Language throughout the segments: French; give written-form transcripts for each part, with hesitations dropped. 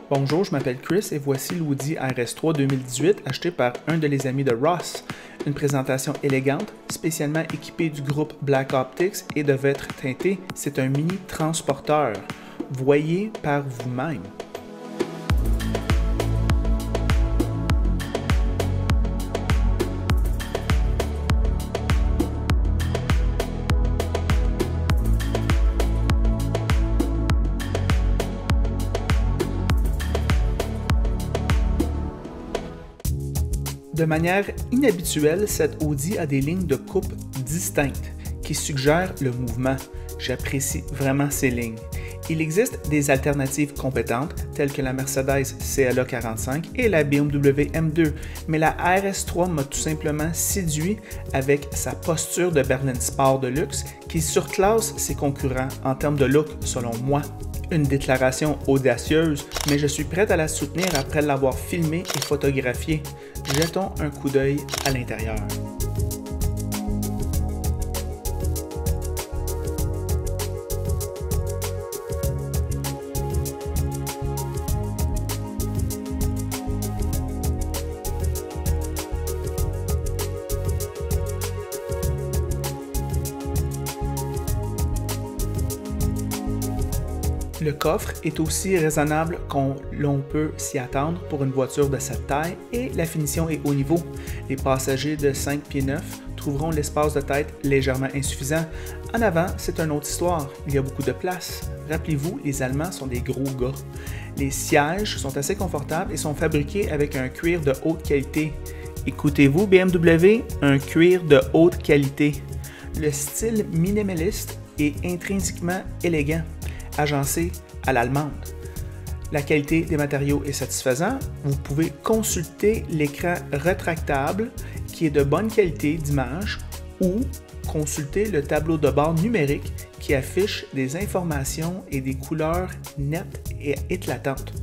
Bonjour, je m'appelle Chris et voici l'Audi RS3 2018 acheté par un de les amis de Ross. Une présentation élégante, spécialement équipée du groupe Black Optics et de vitres teintées, c'est un mini transporteur. Voyez par vous-même. De manière inhabituelle, cette Audi a des lignes de coupe distinctes qui suggèrent le mouvement. J'apprécie vraiment ces lignes. Il existe des alternatives compétentes telles que la Mercedes CLA 45 et la BMW M2, mais la RS3 m'a tout simplement séduit avec sa posture de berline sport de luxe qui surclasse ses concurrents en termes de look selon moi. Une déclaration audacieuse, mais je suis prête à la soutenir après l'avoir filmée et photographiée. Jetons un coup d'œil à l'intérieur. Le coffre est aussi raisonnable qu'on l'on peut s'y attendre pour une voiture de cette taille et la finition est au niveau. Les passagers de 5 pieds 9 trouveront l'espace de tête légèrement insuffisant. En avant, c'est une autre histoire. Il y a beaucoup de place. Rappelez-vous, les Allemands sont des gros gars. Les sièges sont assez confortables et sont fabriqués avec un cuir de haute qualité. Écoutez-vous, BMW, un cuir de haute qualité. Le style minimaliste est intrinsèquement élégant, agencé à l'allemande. La qualité des matériaux est satisfaisante. Vous pouvez consulter l'écran rétractable qui est de bonne qualité d'image ou consulter le tableau de bord numérique qui affiche des informations et des couleurs nettes et éclatantes.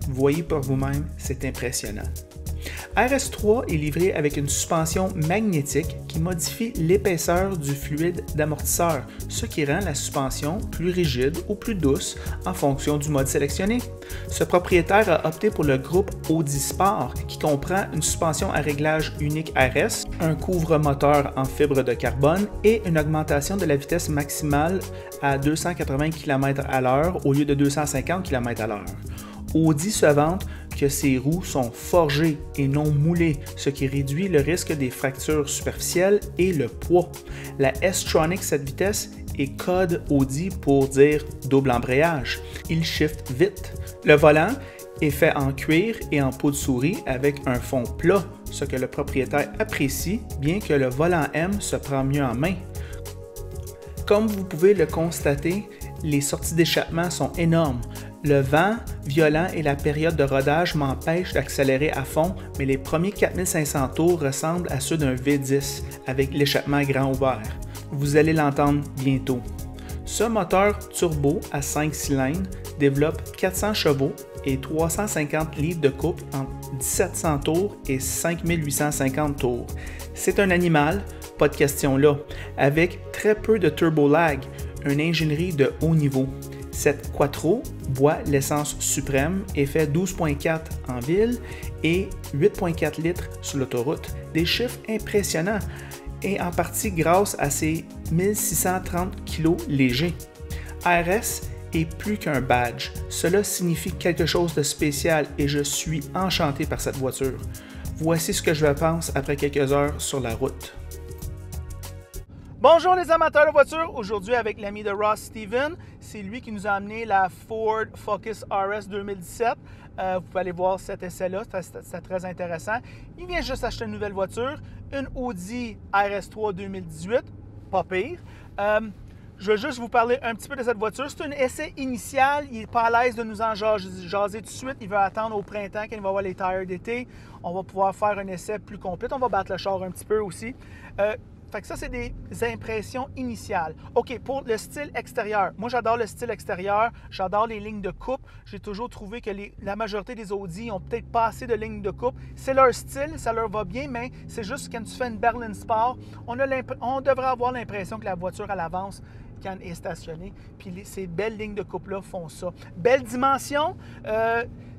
Voyez par vous-même, c'est impressionnant. RS3 est livré avec une suspension magnétique qui modifie l'épaisseur du fluide d'amortisseur, ce qui rend la suspension plus rigide ou plus douce en fonction du mode sélectionné. Ce propriétaire a opté pour le groupe Audi Sport qui comprend une suspension à réglage unique RS, un couvre-moteur en fibre de carbone et une augmentation de la vitesse maximale à 280 km/h au lieu de 250 km/h. Audi se vante que ses roues sont forgées et non moulées, ce qui réduit le risque des fractures superficielles et le poids. La S-Tronic 7 vitesses est code Audi pour dire double embrayage. Il shift vite. Le volant est fait en cuir et en peau de souris avec un fond plat, ce que le propriétaire apprécie, bien que le volant M se prend mieux en main. Comme vous pouvez le constater, les sorties d'échappement sont énormes. Le vent violent et la période de rodage m'empêchent d'accélérer à fond, mais les premiers 4500 tours ressemblent à ceux d'un V10 avec l'échappement grand ouvert. Vous allez l'entendre bientôt. Ce moteur turbo à 5 cylindres développe 400 chevaux et 350 livres de couple entre 1700 tours et 5850 tours. C'est un animal, pas de question là, avec très peu de turbo lag, une ingénierie de haut niveau. Cette Quattro boit l'essence suprême et fait 12,4 en ville et 8,4 litres sur l'autoroute. Des chiffres impressionnants et en partie grâce à ses 1630 kg légers. RS est plus qu'un badge. Cela signifie quelque chose de spécial et je suis enchanté par cette voiture. Voici ce que je pense après quelques heures sur la route. Bonjour les amateurs de voitures, aujourd'hui avec l'ami de Ross, Steven. C'est lui qui nous a amené la Ford Focus RS 2017. Vous pouvez aller voir cet essai-là, c'est très intéressant. Il vient juste acheter une nouvelle voiture, une Audi RS3 2018, pas pire. Je vais juste vous parler un petit peu de cette voiture. C'est un essai initial, il n'est pas à l'aise de nous en jaser tout de suite. Il veut attendre au printemps quand il va avoir les tires d'été. On va pouvoir faire un essai plus complet. On va battre le char un petit peu aussi. Fait que ça, c'est des impressions initiales. OK, pour le style extérieur. Moi, j'adore le style extérieur. J'adore les lignes de coupe. J'ai toujours trouvé que la majorité des Audi ont peut-être pas assez de lignes de coupe. C'est leur style, ça leur va bien, mais c'est juste quand tu fais une berline sport, on devrait avoir l'impression que la voiture, elle avance quand est stationné. Puis ces belles lignes de coupe-là font ça. Belle dimension.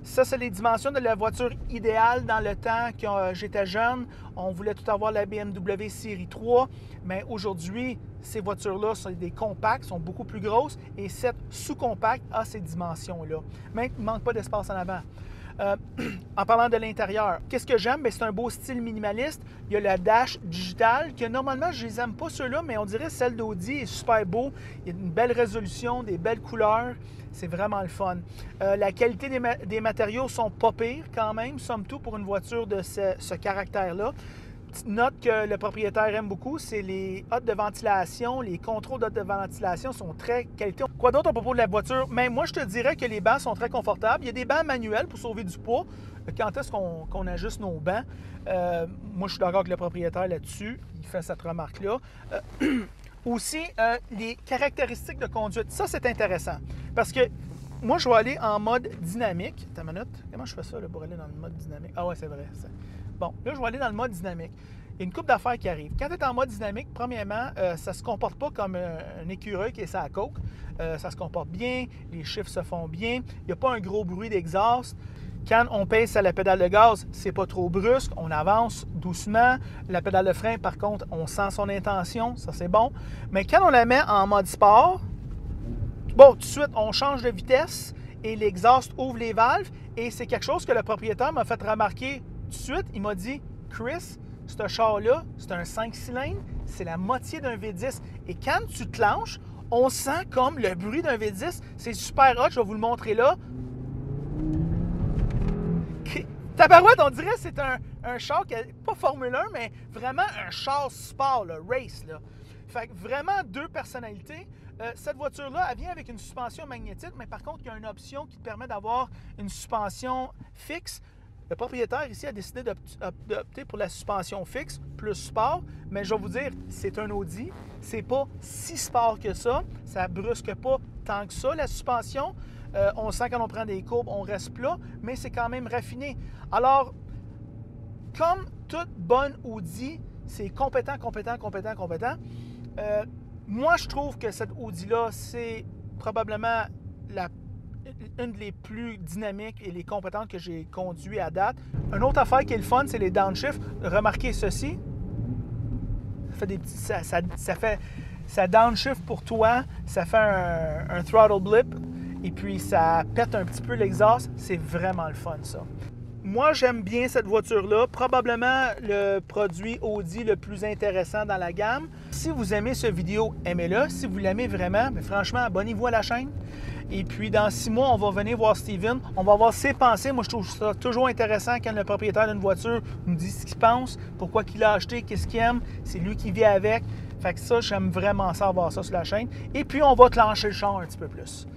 Ça, c'est les dimensions de la voiture idéale dans le temps que j'étais jeune. On voulait tout avoir la BMW série 3, mais aujourd'hui, ces voitures-là sont des compacts, sont beaucoup plus grosses, et cette sous-compacte a ces dimensions-là. Mais il ne manque pas d'espace en avant. En parlant de l'intérieur, qu'est-ce que j'aime? C'est un beau style minimaliste. Il y a la dash digitale, que normalement, je les aime pas ceux-là, mais on dirait celle d'Audi est super beau. Il y a une belle résolution, des belles couleurs. C'est vraiment le fun. La qualité des matériaux sont pas pires quand même, somme toute, pour une voiture de ce caractère-là. Petite note que le propriétaire aime beaucoup, c'est les hottes de ventilation. Les contrôles d'hottes de ventilation sont très qualité. Quoi d'autre à propos de la voiture? Mais moi, je te dirais que les bancs sont très confortables. Il y a des bancs manuels pour sauver du poids. Quand est-ce qu'on ajuste nos bancs? Moi, je suis d'accord avec le propriétaire là-dessus. Il fait cette remarque-là. Aussi, les caractéristiques de conduite. Ça, c'est intéressant. Parce que moi, je vais aller en mode dynamique. Attends une minute. Comment je fais ça là, pour aller dans le mode dynamique? Ah ouais, c'est vrai. Bon, là, je vais aller dans le mode dynamique. Il y a une couple d'affaires qui arrivent. Quand tu es en mode dynamique, premièrement, ça ne se comporte pas comme un écureuil qui est sur la coke. Ça se comporte bien, les chiffres se font bien. Il n'y a pas un gros bruit d'exhaust. Quand on pèse sur la pédale de gaz, c'est pas trop brusque. On avance doucement. La pédale de frein, par contre, on sent son intention. Ça, c'est bon. Mais quand on la met en mode sport, bon, tout de suite, on change de vitesse et l'exhaust ouvre les valves. Et c'est quelque chose que le propriétaire m'a fait remarquer tout de suite. Il m'a dit, Chris, ce char-là, c'est un 5 cylindres, c'est la moitié d'un V10. Et quand tu te lances, on sent comme le bruit d'un V10. C'est super hot, je vais vous le montrer là. Tabarouette, on dirait que c'est un char qui n'est pas Formule 1, mais vraiment un char sport, là, race. Là. Fait que vraiment deux personnalités. Cette voiture-là, elle vient avec une suspension magnétique, mais par contre, il y a une option qui te permet d'avoir une suspension fixe. Le propriétaire ici a décidé d'opter pour la suspension fixe plus sport, mais je vais vous dire, c'est un Audi. C'est pas si sport que ça. Ça brusque pas tant que ça, la suspension. On sent quand on prend des courbes, on reste plat, mais c'est quand même raffiné. Alors, comme toute bonne Audi, c'est compétent. Moi, je trouve que cette Audi-là, c'est probablement une des plus dynamiques et les compétentes que j'ai conduit à date. Une autre affaire qui est le fun, c'est les downshift. Remarquez ceci. Ça downshift pour toi, ça fait un throttle blip et puis ça pète un petit peu l'exhaust. C'est vraiment le fun, ça. Moi, j'aime bien cette voiture-là. Probablement le produit Audi le plus intéressant dans la gamme. Si vous aimez cette vidéo, aimez-le. Si vous l'aimez vraiment, mais franchement, abonnez-vous à la chaîne. Et puis, dans 6 mois, on va venir voir Steven. On va voir ses pensées. Moi, je trouve ça toujours intéressant quand le propriétaire d'une voiture nous dit ce qu'il pense, pourquoi il l'a acheté, qu'est-ce qu'il aime. C'est lui qui vit avec. Fait que ça, j'aime vraiment ça, voir ça sur la chaîne. Et puis, on va clencher le char un petit peu plus.